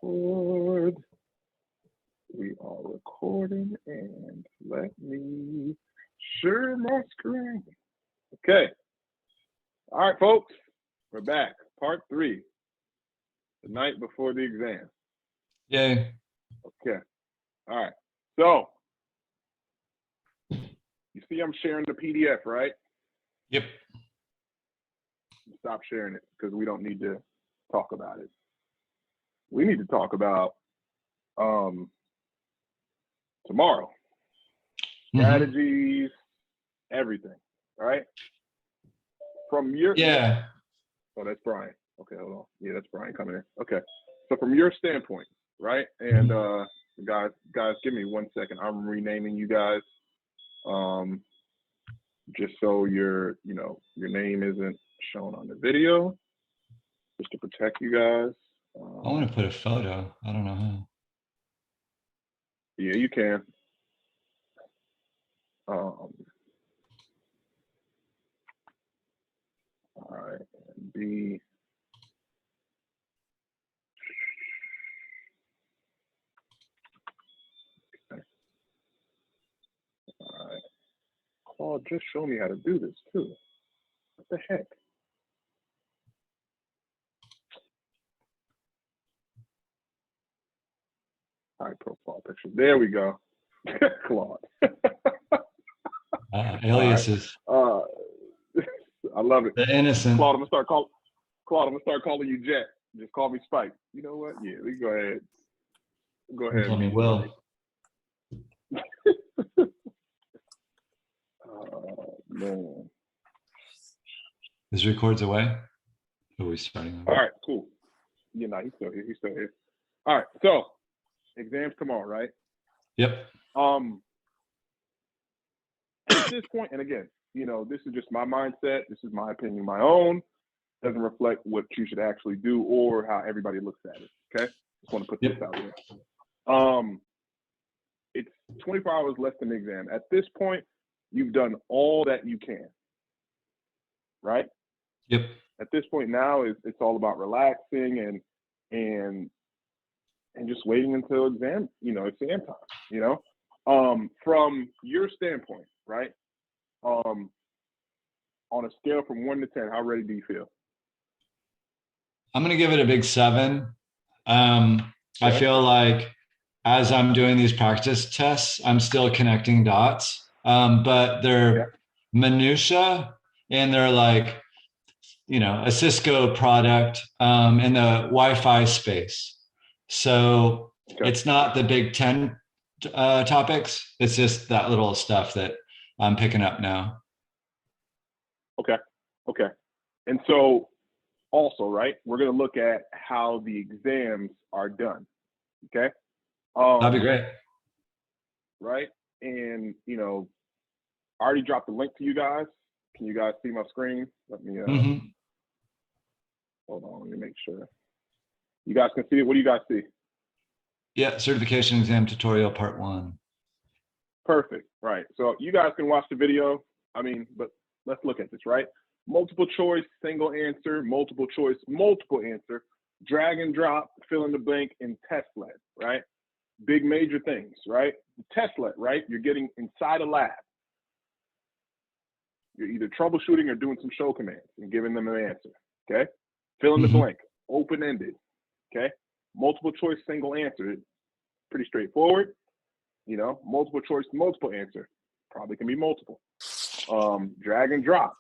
record. We are recording, and let me share my screen. Okay. All right, folks, we're back. Part 3, the night before the exam. Yay. Okay. All right. So, you see I'm sharing the PDF, right? Yep. Stop sharing it because we don't need to talk about it. We need to talk about tomorrow. Strategies, everything, all right? From your Oh, that's Brian. Okay, hold on. Yeah, that's Brian coming in. Okay. So from your standpoint, right? And guys, give me 1 second. I'm renaming you guys. Just so your name isn't shown on the video. Just to protect you guys. I want to put a photo. I don't know how. Yeah, you can. All right, and B. Okay. All right. Claude just showed me how to do this too. What the heck? All right, profile picture. There we go. Claude. Aliases. Right. I love it. The innocent. Claude, I'm gonna start calling you Jet. Just call me Spike. You know what? Yeah, we can go ahead. Go ahead. Call me Will. Man. His records away. Who are we starting? All right, cool. Yeah, no, he's still here. He's still here. All right, so exams tomorrow, right? Yep. At this point, and again, this is just my mindset. This is my opinion, my own. Doesn't reflect what you should actually do or how everybody looks at it. Okay, just want to put this out there. It's 24 hours less than the exam. At this point, you've done all that you can. Right? Yep. At this point now, it's all about relaxing and just waiting until exam time. From your standpoint, right? On a scale from 1 to 10, how ready do you feel? I'm going to give it a big 7. I feel like as I'm doing these practice tests, I'm still connecting dots, but they're minutia and they're like, a Cisco product in the Wi-Fi space. So it's not the big 10 topics. It's just that little stuff that I'm picking up now. Okay. And so also, right, we're going to look at how the exams are done. Okay. That'd be great. Right. And, I already dropped the link to you guys. Can you guys see my screen? Let me, hold on, let me make sure. You guys can see it. What do you guys see? Yeah, certification exam tutorial part 1. Perfect. Right. So you guys can watch the video. But let's look at this, right? Multiple choice, single answer, multiple choice, multiple answer, drag and drop, fill in the blank, and test-led, right? Big major things, right? Test-led, right? You're getting inside a lab. You're either troubleshooting or doing some show commands and giving them an answer, okay? Fill in the blank, open-ended, okay? Multiple choice, single answer, pretty straightforward. Multiple choice, multiple answer, probably can be multiple. Drag and drop,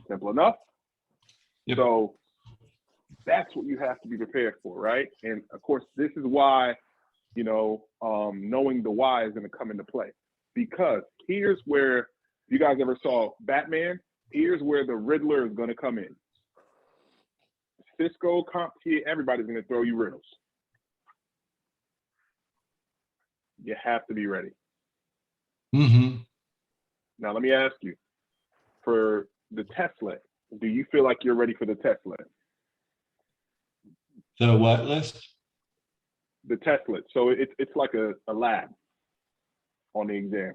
simple enough. Yep. So that's what you have to be prepared for, right? And of course, this is why, knowing the why is going to come into play, because here's where, if you guys ever saw Batman, here's where the Riddler is going to come in. Cisco, CompTIA, everybody's going to throw you riddles. You have to be ready. Now, let me ask you, for the test-led, do you feel like you're ready for the test-led? The what list? The test-led. So it's like a lab on the exam.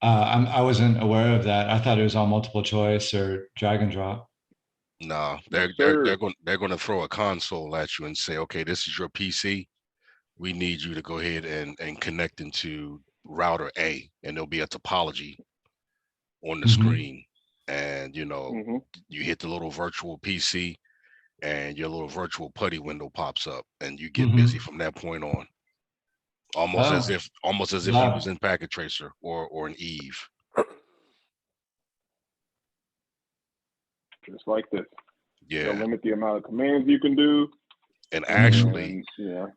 I wasn't aware of that. I thought it was all multiple choice or drag and drop. No, No, sir. they're going to throw a console at you and say, okay, this is your PC. We need you to go ahead and connect into router A, and there'll be a topology on the screen. And Mm-hmm. you hit the little virtual PC, and your little virtual putty window pops up, and you get busy Mm-hmm. from that point on. Almost as Oh, if you was lab. in Packet Tracer or an Eve. Just like this. They'll Yeah. limit the amount of commands you can do. And actually, And yeah.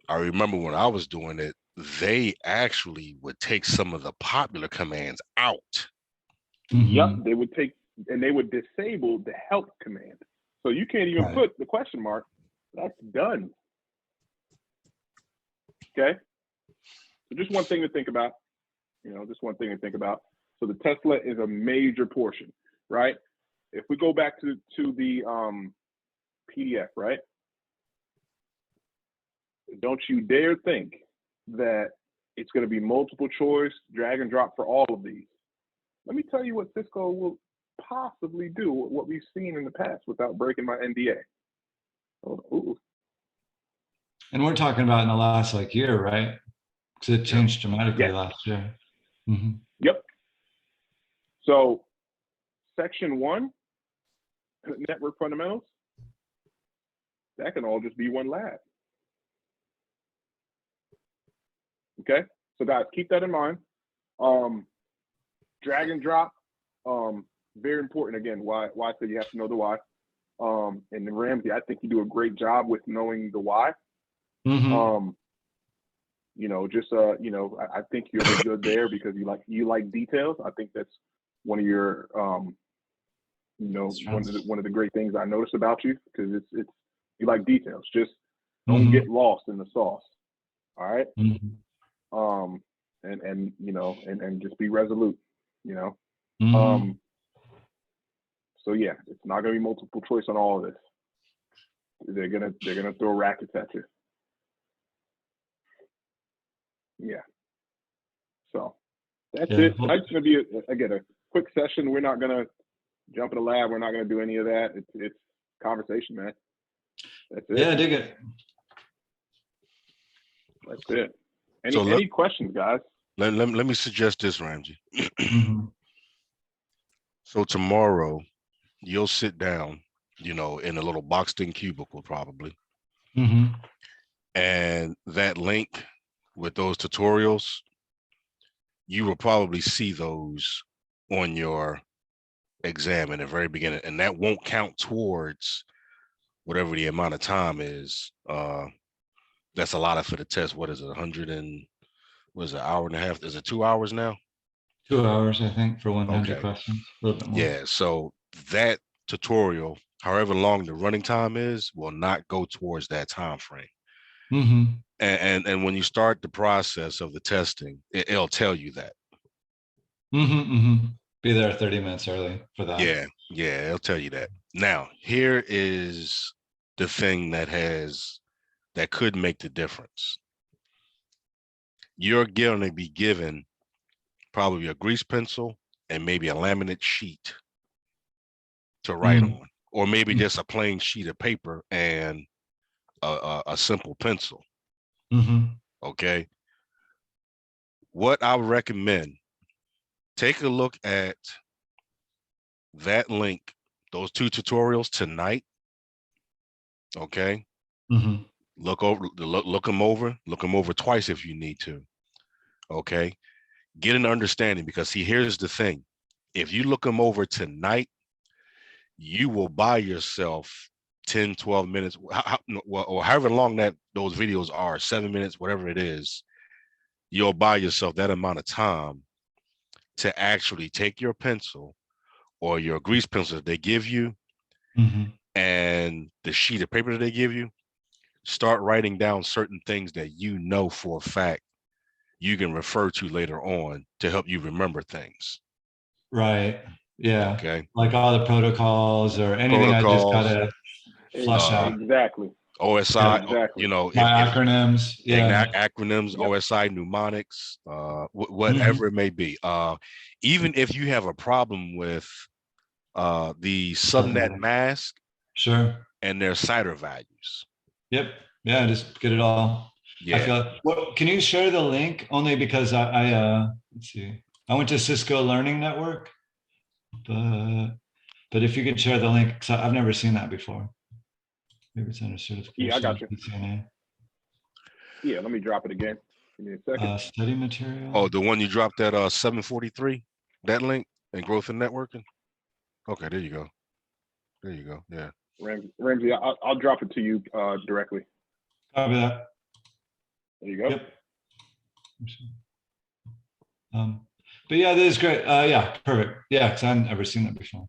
I remember when I was doing it, they actually would take some of the popular commands out. Yep. Mm-hmm. They would take and they would disable the help command. So you can't even Right. put the question mark. That's done. Okay. So just one thing to think about. Just one thing to think about. So the testlet is a major portion, right? If we go back to the PDF, right? Don't you dare think that it's going to be multiple choice, drag and drop for all of these. Let me tell you what Cisco will possibly do, what we've seen in the past without breaking my NDA. Ooh. And we're talking about in the last year, right? Because it changed dramatically Yes. last year. Mm-hmm. Yep. So section 1, network fundamentals, that can all just be one lab. Okay. So guys, keep that in mind. Drag and drop, very important. Again, why I say you have to know the why. And then Ramsey, I think you do a great job with knowing the why. Mm-hmm. I think you'll be good there because you like details. I think that's one of your one of the great things I noticed about you, because it's you like details. Just don't get lost in the sauce. All right. Mm-hmm. And just be resolute. Mm-hmm. So yeah, it's not gonna be multiple choice on all of this. They're gonna throw rackets at you. Yeah. So that's it. It's gonna be a quick session. We're not gonna jump in the lab. We're not gonna do any of that. It's conversation, man. That's it. Yeah, I dig it. That's it. So Any questions, guys? Let me suggest this, Ramsey. Mm-hmm. So tomorrow you'll sit down, in a little boxed-in cubicle probably, Mm-hmm. and that link with those tutorials, you will probably see those on your exam in the very beginning, and that won't count towards whatever the amount of time is. That's a lot for the test. What is it? 100 and what is it? Hour and a half? Is it 2 hours now? 2 hours, I think, for 100 Okay. questions, a little bit more. Yeah. So that tutorial, however long the running time is, will not go towards that time frame. Mm-hmm. And when you start the process of the testing, it'll tell you that. Mm-hmm. Mm-hmm. Be there 30 minutes early for that. Yeah, it'll tell you that. Now, here is the thing that could make the difference. You're going to be given probably a grease pencil and maybe a laminate sheet to write on, or maybe just a plain sheet of paper and a simple pencil. Mm-hmm. Okay. What I would recommend, take a look at that link, those 2 tutorials tonight. Okay. Mm-hmm. Look them over twice if you need to. Okay. Get an understanding, because see, here's the thing. If you look them over tonight, you will buy yourself 10, 12 minutes, or however long that those videos are, 7 minutes, whatever it is, you'll buy yourself that amount of time to actually take your pencil or your grease pencil that they give you, Mm-hmm. and the sheet of paper that they give you, start writing down certain things that for a fact you can refer to later on to help you remember things. Right. Yeah. Okay. Like all the protocols or anything, I just gotta flush out. Exactly. OSI, Exactly. My acronyms. Yeah. acronyms, Yep. OSI, mnemonics, Mm-hmm. whatever it may be. Even if you have a problem with the subnet mask Sure. and their CIDR values. Yep. Yeah, just get it all. I Yeah. feel well, can you share the link? Only because I let's see. I went to Cisco Learning Network, but if you could share the link, because I've never seen that before. Maybe it's under certification. Yeah, I got you. CCNA. Yeah, let me drop it again. Give me a second. Study material. Oh, the one you dropped at 743, that link and growth and networking. Okay, there you go. There you go. Yeah. Ramsey, I'll drop it to you directly. Copy that. There you go. Yep. But yeah, this is great. Yeah, perfect. Yeah, because I've never seen that before.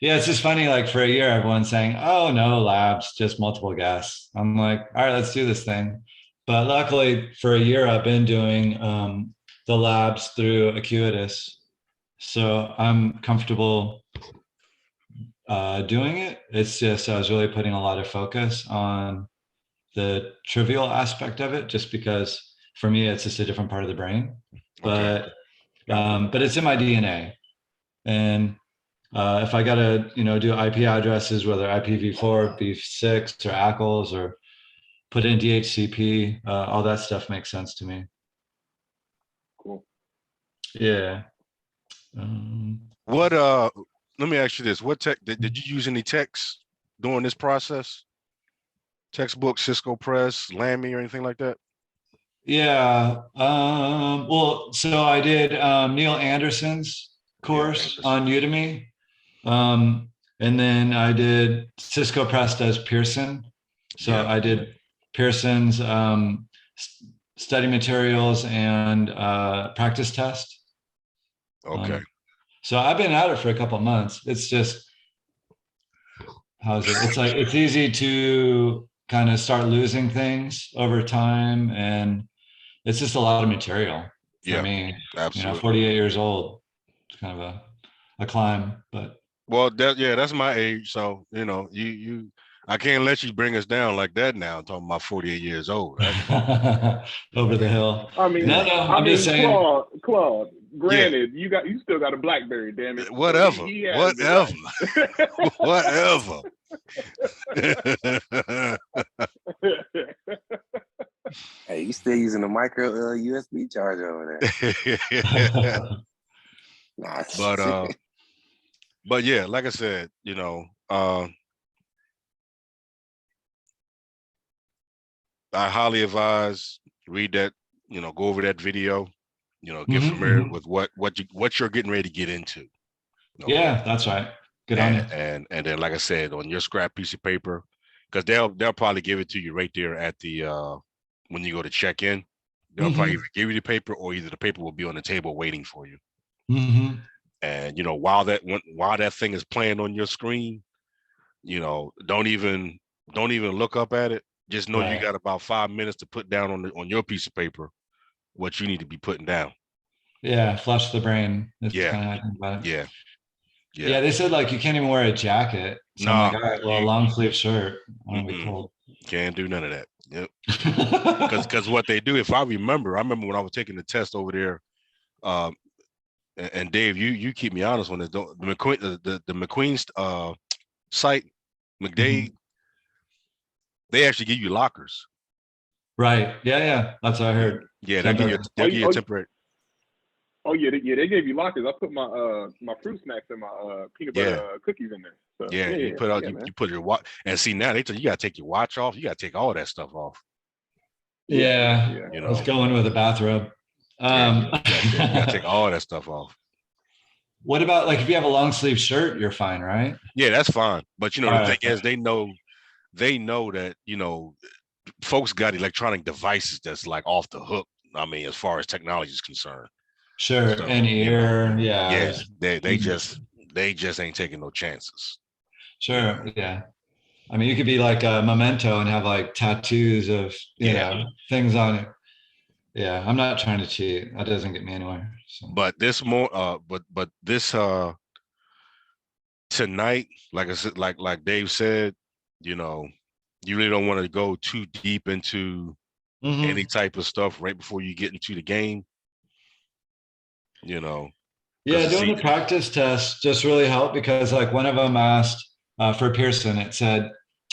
Yeah, it's just funny. Like for a year, everyone's saying, "Oh no, labs, just multiple gas." I'm like, "All right, let's do this thing." But luckily, for a year, I've been doing the labs through Acuitas, so I'm comfortable doing it. It's just I was really putting a lot of focus on the trivial aspect of it, just because for me, it's just a different part of the brain. Okay. But it's in my DNA, and if I gotta, do IP addresses, whether IPv4, v6, or ACLs, or put in DHCP, all that stuff makes sense to me. Cool. Yeah. What let me ask you this. What tech did you use any texts during this process? Textbook, Cisco Press, Lamy, or anything like that? Yeah. Well, so I did Neil Anderson's course on Udemy. And then I did Cisco Press does Pearson. So I did Pearson's study materials and practice test. Okay. So I've been at it for a couple of months. It's just, it's like, it's easy to kind of start losing things over time. And it's just a lot of material for me. Absolutely. 48 years old. It's kind of a climb, but. Well, that's my age. So, you I can't let you bring us down like that now. I'm talking about 48 years old. Over the hill. I mean, I'm just saying. Claude, granted, you still got a BlackBerry, damn it. Whatever. So Whatever. Hey, you still using a micro USB charger over there? Nah. But yeah, like I said, I highly advise read that, go over that video, get familiar with what you're getting ready to get into. Okay? Yeah, that's right. Good on you. And then, like I said, on your scrap piece of paper, because they'll probably give it to you right there at the when you go to check in. They'll probably either give you the paper, or either the paper will be on the table waiting for you. And while that thing is playing on your screen, don't even look up at it. Just know you got about 5 minutes to put down on your piece of paper what you need to be putting down. Yeah, flush the brain. That's kind of how I think about it. Yeah. They said like you can't even wear a jacket. So I'm like, all right, well, a long sleeve shirt. I don't be cold. Can't do none of that. Yep. Because what they do, if I remember when I was taking the test over there, and Dave, you keep me honest on this. The McQueen's site, McDade, they actually give you lockers. Right. Yeah. That's what I heard. Yeah, they'll give you a temporary. Oh yeah, they gave you lockers. I put my my fruit snacks and my peanut butter cookies in there. So, you put out you put your watch, and see now they tell you gotta take your watch off. You gotta take all that stuff off. Yeah. Let's go in with a bathrobe. You gotta take all that stuff off. What about like if you have a long sleeve shirt, you're fine, right? Yeah, that's fine. But the thing is, they know that folks got electronic devices that's like off the hook. I mean, as far as technology is concerned. Sure. So, and ear, they just ain't taking no chances. Sure. Yeah. I mean, you could be like a memento and have like tattoos of things on it. Yeah, I'm not trying to cheat. That doesn't get me anywhere. So. But this but this tonight, like I said, like Dave said, you really don't want to go too deep into any type of stuff right before you get into the game. Yeah, doing the practice test just really helped because like one of them asked for Pearson, it said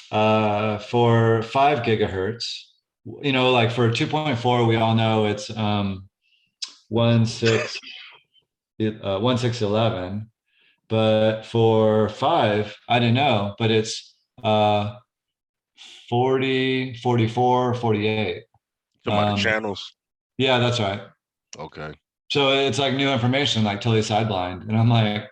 for 5 gigahertz, like for 2.4, we all know it's 1611, but for 5, I didn't know, but it's 40, 44, 48. Talking about the channels. Yeah, that's right. Okay. So it's like new information, like totally sidelined. And I'm like,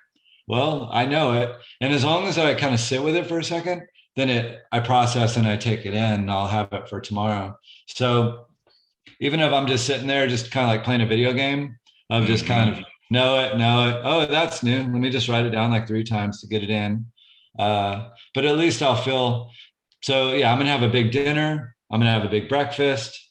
well, I know it. And as long as I kind of sit with it for a second, then I process and I take it in and I'll have it for tomorrow. So even if I'm just sitting there, just kind of like playing a video game, of just kind of know it. Oh, that's new. Let me just write it down like 3 times to get it in. But at least I'll feel, so yeah, I'm going to have a big dinner. I'm going to have a big breakfast.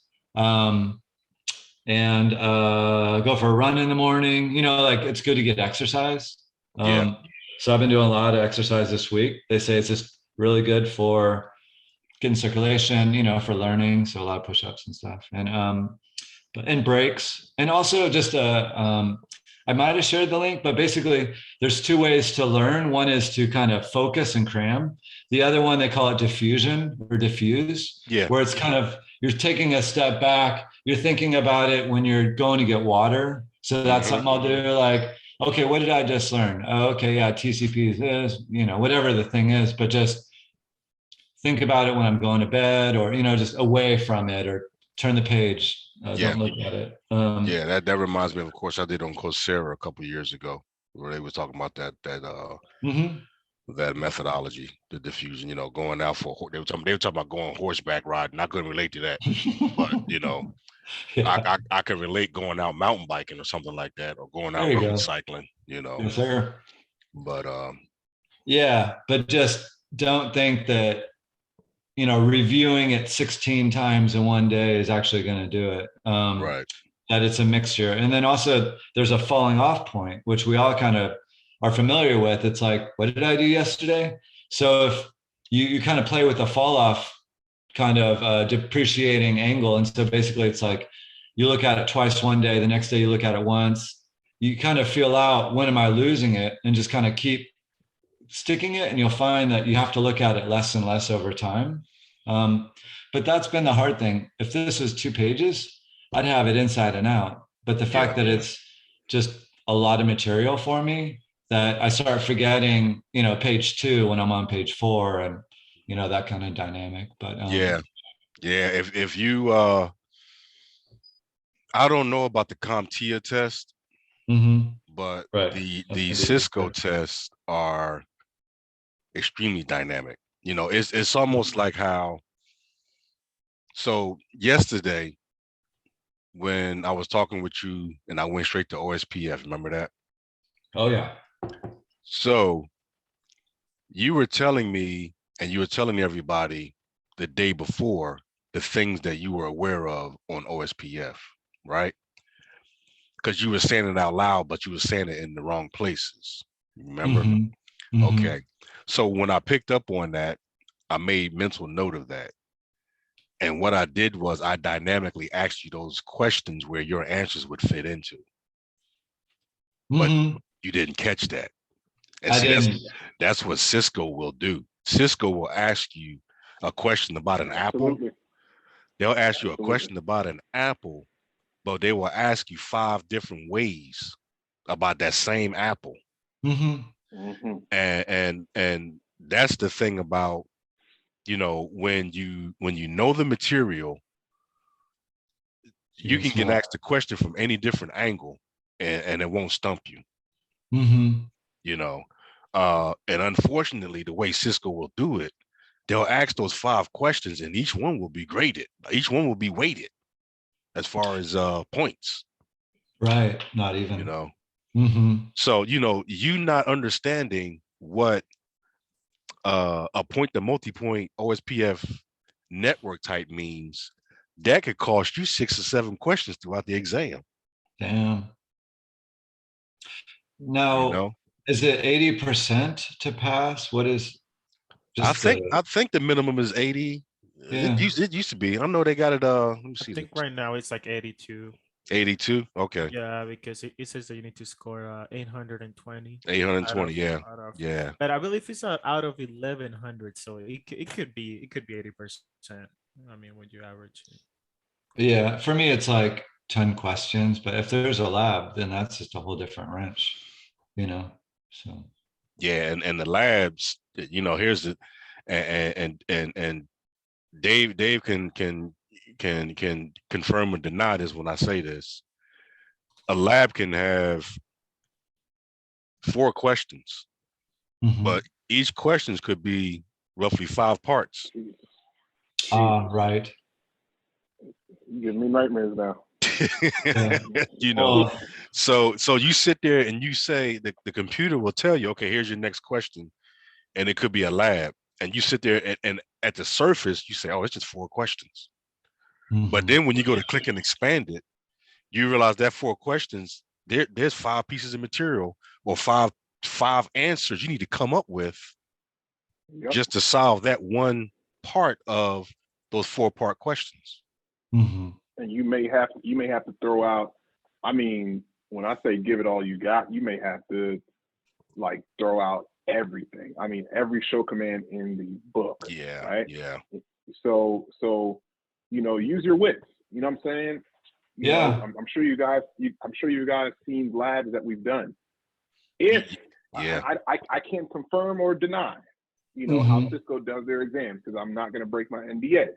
And go for a run in the morning. Like it's good to get exercise. So I've been doing a lot of exercise this week. They say it's just really good for getting circulation, for learning. So a lot of push-ups and stuff. And breaks. And also just I might have shared the link, but basically there's 2 ways to learn. One is to kind of focus and cram. The other one, they call it diffusion or diffuse, where it's kind of, you're taking a step back. You're thinking about it when you're going to get water. So that's something I'll do. Like, okay, what did I just learn? Oh, okay, yeah, TCP is this, whatever the thing is, but just think about it when I'm going to bed or, just away from it or turn the page. Don't look at it. That reminds me of course I did on Coursera a couple of years ago where they were talking about that methodology, the diffusion, going out for, they were talking about going horseback riding. I couldn't relate to that, but I can relate going out mountain biking or something like that, or going out road cycling, Yes, sir. But but just don't think that reviewing it 16 times in one day is actually going to do it. Right. That it's a mixture. And then also there's a falling off point, which we all kind of are familiar with. It's like, what did I do yesterday? So if you kind of play with the fall off kind of depreciating angle. And so basically it's like, you look at it twice one day, the next day you look at it once, you kind of feel out, when am I losing it? And just kind of keep sticking it, and you'll find that you have to look at it less and less over time. But that's been the hard thing. If this was 2 pages, I'd have it inside and out. But the fact that it's just a lot of material for me, that I start forgetting, page 2 when I'm on page 4, and that kind of dynamic. But if you I don't know about the CompTIA test, but the Cisco tests are extremely dynamic. It's almost like how, so yesterday when I was talking with you and I went straight to OSPF, remember that? Oh yeah. So you were telling me, and you were telling everybody the day before the things that you were aware of on OSPF, right? Because you were saying it out loud, but you were saying it in the wrong places. Remember? Okay. So when I picked up on that, I made mental note of that. And what I did was I dynamically asked you those questions where your answers would fit into. But you didn't catch that. And see, that's what Cisco will do. Cisco will ask you a question about an apple. They'll ask you a question about an apple, but they will ask you 5 different ways about that same apple. And that's the thing about, when you know the material, you can get asked a question from any different angle and it won't stump you. And unfortunately, the way Cisco will do it, they'll ask those 5 questions and each one will be graded. Each one will be weighted as far as points. Right. Not even. So, you not understanding what a point to multi-point OSPF network type means, that could cost you 6 or 7 questions throughout the exam. Damn. Now, is it 80% to pass? What is? I think the minimum is 80. Yeah. It used to be. I know they got it. Let me see. I think right now it's like 82. 82. Okay. Yeah, because it says that you need to score 820 out 820. of Yeah. out of. Yeah. But I believe it's out of 1100, so it could be 80%. I mean, would you average it? Yeah, for me, it's like 10 questions, but if there's a lab, then that's just a whole different wrench, you know? So, Yeah. And the labs, here's the, and Dave can confirm or deny this when I say this. A lab can have 4 questions, mhm. but each questions could be roughly 5 parts. Right. You give me nightmares now. Yeah. So Well, so you sit there and you say the computer will tell you, okay, here's your next question, and it could be a lab, and you sit there and at the surface you say, oh, it's just 4 questions. But mhm. then when you go to click and expand it, you realize that 4 questions, there's 5 pieces of material or five answers you need to come up with Yep. just to solve that one part of those 4-part questions. Mhm. And you may have to throw out. I mean, when I say give it all you got, you may have to like throw out everything. I mean, every show command in the book. Yeah. Right. Yeah. So use your wits. You know what I'm saying? Yeah. I'm sure you guys. I'm sure you guys seen labs that we've done. If Yeah. I can't confirm or deny, how Mhm. Cisco does their exams because I'm not going to break my NDA.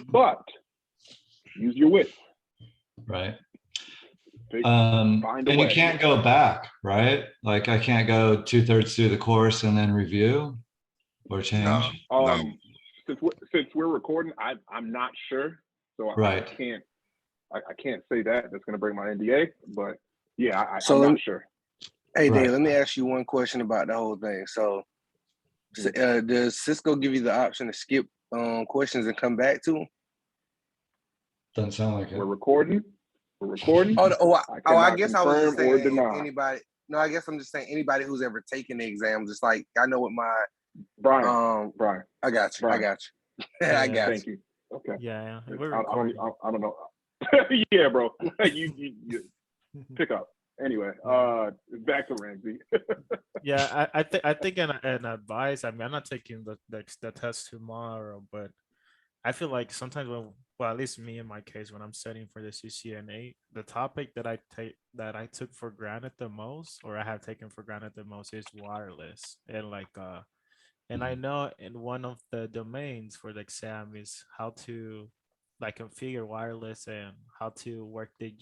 But use your wits. Right. Find a And way. you can't go back, right? Like I can't go 2/3 through the course and then review or change. No. Since we're recording, I'm not sure, so Right. I can't say that. That's going to break my NDA. But yeah, So I'm not sure. Hey, Right. Dave, let me ask you one question about the whole thing. So, does Cisco give you the option to skip questions and come back to them? Doesn't sound like it. We're recording. I guess I was just confirm or saying deny. anybody. No, I guess I'm just saying anybody who's ever taken the exam. Just like I know with my Brian. I got you. Brian. I got you. I got Thank you. Okay. Yeah, I we're recording. don't know. Yeah, bro. you pick up. Anyway, back to Ramsey. Yeah, I think an advice. I mean, I'm not taking the test tomorrow, but I feel like sometimes well, at least me in my case, when I'm studying for the CCNA, the topic that I took for granted the most, or I have taken for granted the most, is wireless. And I know in one of the domains for the exam is how to like configure wireless and how to work the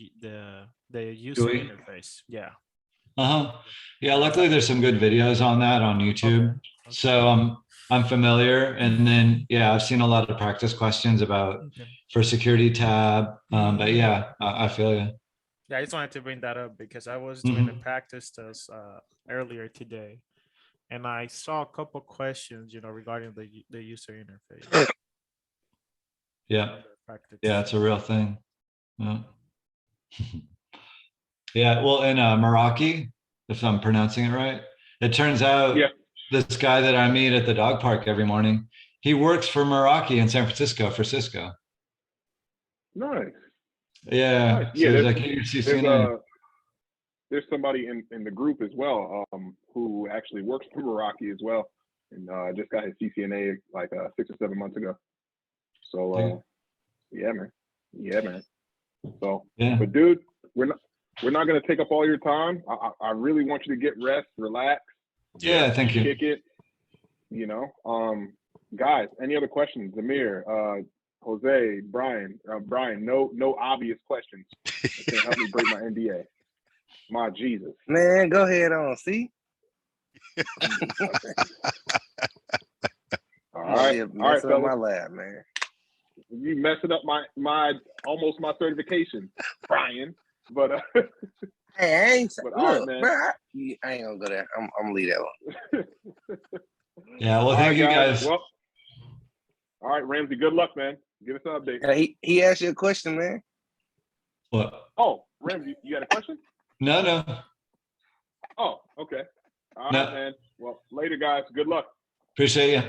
user GUI? interface. Yeah. Yeah, luckily there's some good videos on that on YouTube. Okay. So I'm familiar. And then yeah, I've seen a lot of practice questions about for security tab. But yeah, I feel you. Yeah, I just wanted to bring that up because I was doing the practice test earlier today, and I saw a couple questions, regarding the user interface. Yeah. Practice. Yeah, it's a real thing. Yeah. Yeah, well, in Meraki, if I'm pronouncing it right, it turns out this guy that I meet at the dog park every morning, he works for Meraki in San Francisco for Cisco. Nice. Yeah. Nice. So Yeah, he's like, hey, you're CCNA. There's somebody in the group as well who actually works for Meraki as well, and just got his CCNA like 6 or 7 months ago. So yeah, man. So, but dude, we're not gonna take up all your time. I really want you to get rest, relax. Yeah, thank you. Kick it. Guys, any other questions? Zamir, Jose, Brian, no obvious questions. It can't help me break my NDA. My Jesus. Man, go ahead on. See? All right, fellas. My lab, man. You messing up my almost my certification, Brian. But hey, I ain't. But look, all right, man. Bro, I ain't gonna go there. I'm gonna leave that one. Yeah, well, thank you guys. Well, all right, Ramsey. Good luck, man. Give us an update. He asked you a question, man. What? Oh, Ramsey, you got a question? No. Oh, okay. All right, man. Well, later, guys. Good luck. Appreciate you.